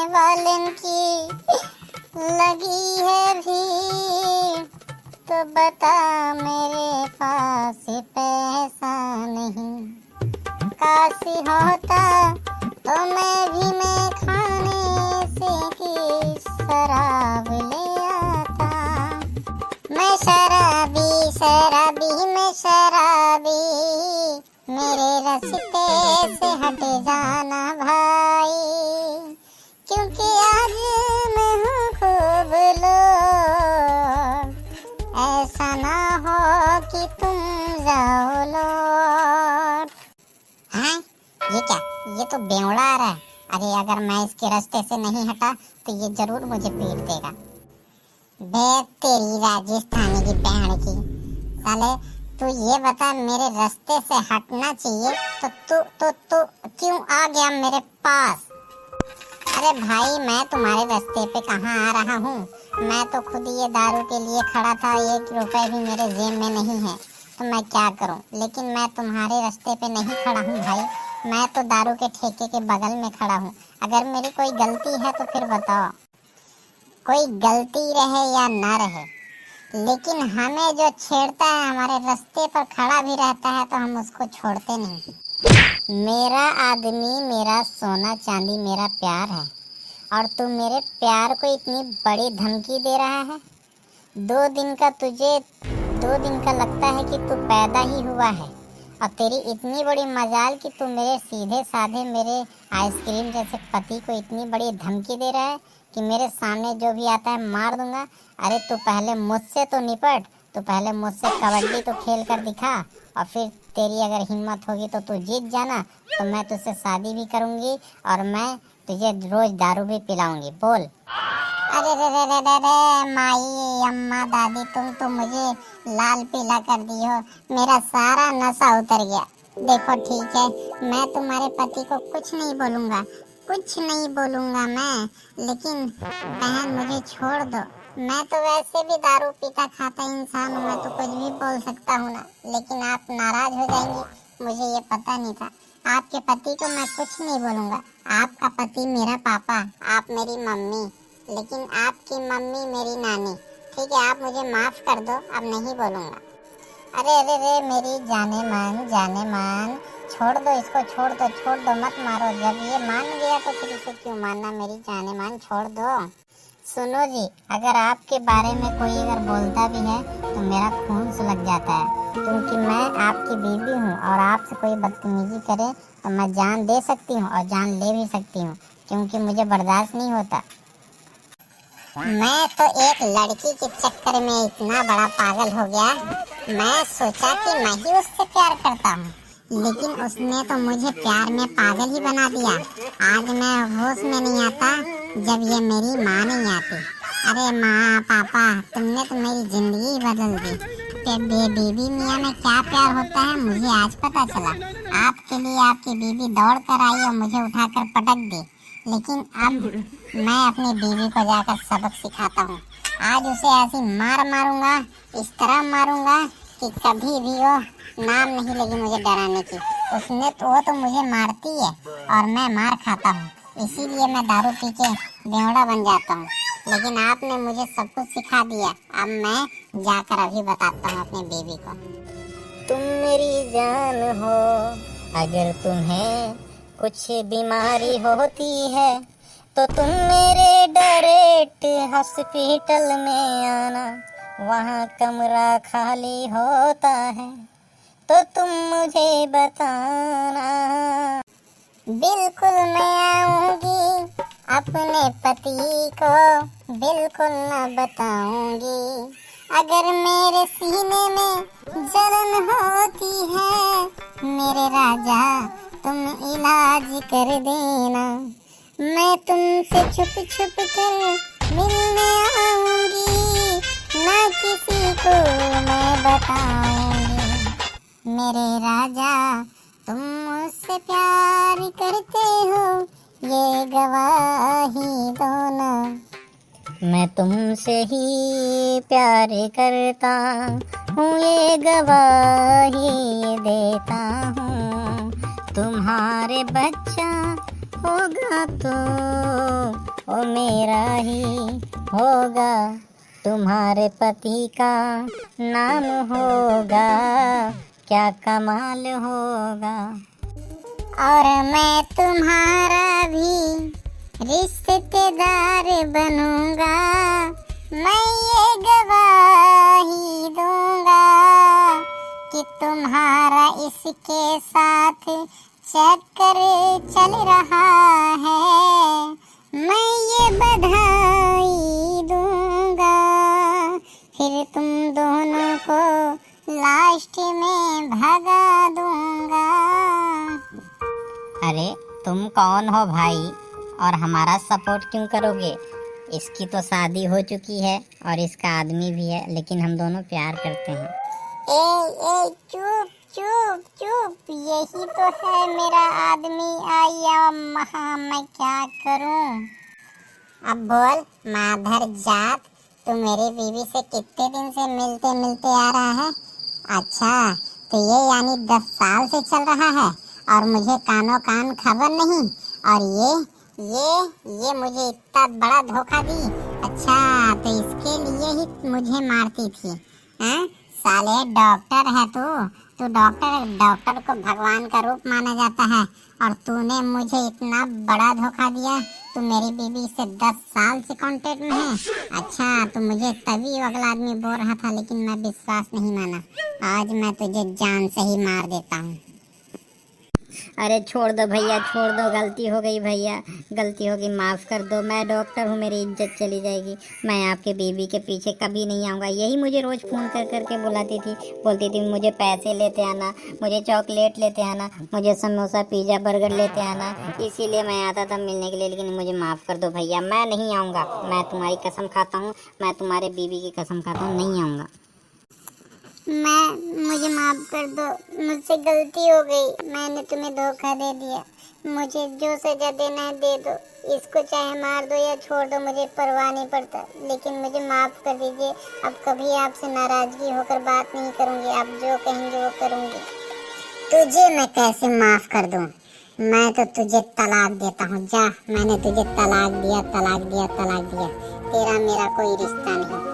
वालों की लगी है भीड़, तो बता मेरे पास पैसा नहीं। काश होता तो मैं खाने से की शराब ले आता। मैं शराबी शराबी मैं शराबी, मेरे रास्ते से हट जाना भाई, क्योंकि आज मैं हूँ खूब लोग, ऐसा ना हो कि तुम जाओ लौट। हाँ ये क्या, ये तो बेवड़ा आ रहा है। अरे अगर मैं इसके रास्ते से नहीं हटा तो ये जरूर मुझे पीट देगा। बे तेरी राजस्थानी की बहन की साले, तू ये बता मेरे रास्ते से हटना चाहिए तो तू क्यों आ गया मेरे पास? अरे भाई मैं तुम्हारे रास्ते पे कहाँ आ रहा हूँ, मैं तो खुद ये दारू के लिए खड़ा था। 1 रुपए भी मेरे जेब में नहीं है तो मैं क्या करूँ, लेकिन मैं तुम्हारे रास्ते पे नहीं खड़ा हूँ भाई, मैं तो दारू के ठेके के बगल में खड़ा हूँ। अगर मेरी कोई गलती है तो फिर बताओ, कोई गलती रहे या ना रहे, लेकिन हमें जो छेड़ता है, हमारे रास्ते पर खड़ा भी रहता है तो हम उसको छोड़ते नहीं। मेरा आदमी, मेरा सोना चांदी, मेरा प्यार है, और तू मेरे प्यार को इतनी बड़ी धमकी दे रहा है। 2 दिन का लगता है कि तू पैदा ही हुआ है, और तेरी इतनी बड़ी मजाल कि तू मेरे सीधे साधे मेरे आइसक्रीम जैसे पति को इतनी बड़ी धमकी दे रहा है कि मेरे सामने जो भी आता है मार दूंगा। अरे तू पहले मुझसे तो निपट, तू पहले मुझसे कबड्डी तो खेल कर दिखा, और फिर तेरी अगर हिम्मत होगी तो तू जीत जाना, तो मैं तुझसे शादी भी करूंगी और मैं तुझे रोज दारू भी पिलाऊंगी। बोल। अरे रे रे रे रे रे माई अम्मा दादी, तुम तो मुझे लाल पीला कर दी हो, मेरा सारा नशा उतर गया। देखो ठीक है, मैं तुम्हारे पति को कुछ नहीं बोलूँगा, कुछ नहीं बोलूँगा मैं, लेकिन बहन मुझे छोड़ दो। मैं तो वैसे भी दारू पीता खाता इंसान हूँ, मैं तो कुछ भी बोल सकता हूँ ना, लेकिन आप नाराज हो जाएंगी, मुझे ये पता नहीं था। आपके पति को मैं कुछ नहीं बोलूँगा, आपका पति मेरा पापा, आप मेरी मम्मी, लेकिन आपकी मम्मी मेरी नानी। ठीक है, आप मुझे माफ़ कर दो, अब नहीं बोलूँगा। अरे अरे रे मेरी जाने मन, छोड़ दो इसको, छोड़ दो मत मारो। जब ये मान गया तो फिर इसे क्यों मारना? मेरी जाने मन छोड़ दो। सुनो जी, अगर आपके बारे में कोई अगर बोलता भी है तो मेरा खून सुलग जाता है, क्योंकि मैं आपकी बीवी हूँ, और आपसे कोई बदतमीजी करे तो मैं जान दे सकती हूँ और जान ले भी सकती हूँ, क्योंकि मुझे बर्दाश्त नहीं होता। मैं तो एक लड़की के चक्कर में इतना बड़ा पागल हो गया, मैं सोचा कि मैं ही उससे प्यार करता हूँ, लेकिन उसने तो मुझे प्यार में पागल ही बना दिया। आज मैं होश में नहीं आता जब ये मेरी माँ नहीं आती। अरे माँ पापा, तुमने तो मेरी जिंदगी बदल दी। बीबी मियाँ में क्या प्यार होता है मुझे आज पता चला। आपके लिए आपकी बीबी दौड़ कर आई और मुझे उठाकर पटक दी, लेकिन अब मैं अपनी बीवी को जाकर सबक सिखाता हूँ। आज उसे ऐसी मार मारूंगा, इस तरह मारूंगा कि कभी भी वो नाम नहीं लेगी मुझे डराने की। वो तो मुझे मारती है और मैं मार खाता हूँ, इसीलिए मैं दारू पी के बेवड़ा बन जाता हूँ। लेकिन आपने मुझे सब कुछ सिखा दिया, अब मैं जाकर अभी बताता हूँ अपनी बीवी को। तुम मेरी जान हो, अगर तुम्हें कुछ बीमारी होती है तो तुम मेरे डायरेक्ट हॉस्पिटल में आना, वहाँ कमरा खाली होता है तो तुम मुझे बताना। बिल्कुल मैं आऊँगी, अपने पति को बिल्कुल न बताऊँगी। अगर मेरे सीने में जलन होती है मेरे राजा, तुम इलाज कर देना। मैं तुमसे छुप छुप कर मिलने आऊंगी, ना किसी को मैं बताऊंगी। मेरे राजा तुम मुझसे प्यार करते हो, ये गवाही दो ना। मैं तुमसे ही प्यार करता हूँ, ये गवाही देता हूँ। तुम्हारे बच्चा होगा तो वो मेरा ही होगा, तुम्हारे पति का नाम होगा, क्या कमाल होगा। और मैं तुम्हारा भी रिश्तेदार बनूंगा, मैं ये गवाही दूंगा कि तुम्हारा इसके साथ चक्कर चल रहा है, मैं ये बधाई दूंगा, फिर तुम दोनों को लास्ट में भगा दूंगा। अरे तुम कौन हो भाई, और हमारा सपोर्ट क्यों करोगे? इसकी तो शादी हो चुकी है और इसका आदमी भी है, लेकिन हम दोनों प्यार करते हैं। ए चुप चुप चुप, यही तो है मेरा आदमी। आया महा, मैं क्या करूं? अब बोल माधर जात, तू मेरी बीवी से कितने दिन से मिलते मिलते आ रहा है? अच्छा, तो ये यानी 10 साल से चल रहा है और मुझे कानों कान खबर नहीं, और ये मुझे इतना बड़ा धोखा दी। अच्छा, तो इसके लिए ही मुझे मारती थी, हैं? साले डॉक्टर है तू डॉक्टर को भगवान का रूप माना जाता है, और तूने मुझे इतना बड़ा धोखा दिया। तू मेरी बीवी से 10 साल से कांटेक्ट में है। अच्छा, तो मुझे तभी अगला आदमी बोल रहा था, लेकिन मैं विश्वास नहीं माना। आज मैं तुझे जान से ही मार देता हूँ। अरे छोड़ दो भैया, छोड़ दो, गलती हो गई भैया, गलती हो गई, माफ़ कर दो। मैं डॉक्टर हूँ, मेरी इज्जत चली जाएगी। मैं आपके बीवी के पीछे कभी नहीं आऊँगा। यही मुझे रोज़ फ़ोन कर कर के बुलाती थी, बोलती थी मुझे पैसे लेते आना, मुझे चॉकलेट लेते आना, मुझे समोसा पिज़्ज़ा बर्गर लेते आना। इसीलिए मैं आता था मिलने के लिए, लेकिन मुझे माफ़ कर दो भैया, मैं नहीं आऊँगा। मैं तुम्हारी कसम खाता हूँ, मैं तुम्हारे बीवी की कसम खाता हूँ, नहीं आऊँगा। मुझे माफ़ कर दो, मुझसे गलती हो गई, मैंने तुम्हें धोखा दे दिया। मुझे जो सज़ा देना है दे दो, इसको चाहे मार दो या छोड़ दो, मुझे परवाह नहीं पड़ता, लेकिन मुझे माफ़ कर दीजिए। अब कभी आपसे नाराज़गी होकर बात नहीं करूँगी, आप जो कहेंगे वो करूँगी। तुझे मैं कैसे माफ़ कर दूँ? मैं तो तुझे तलाक देता हूँ। जा, मैंने तुझे तलाक दिया। तेरा मेरा कोई रिश्ता नहीं।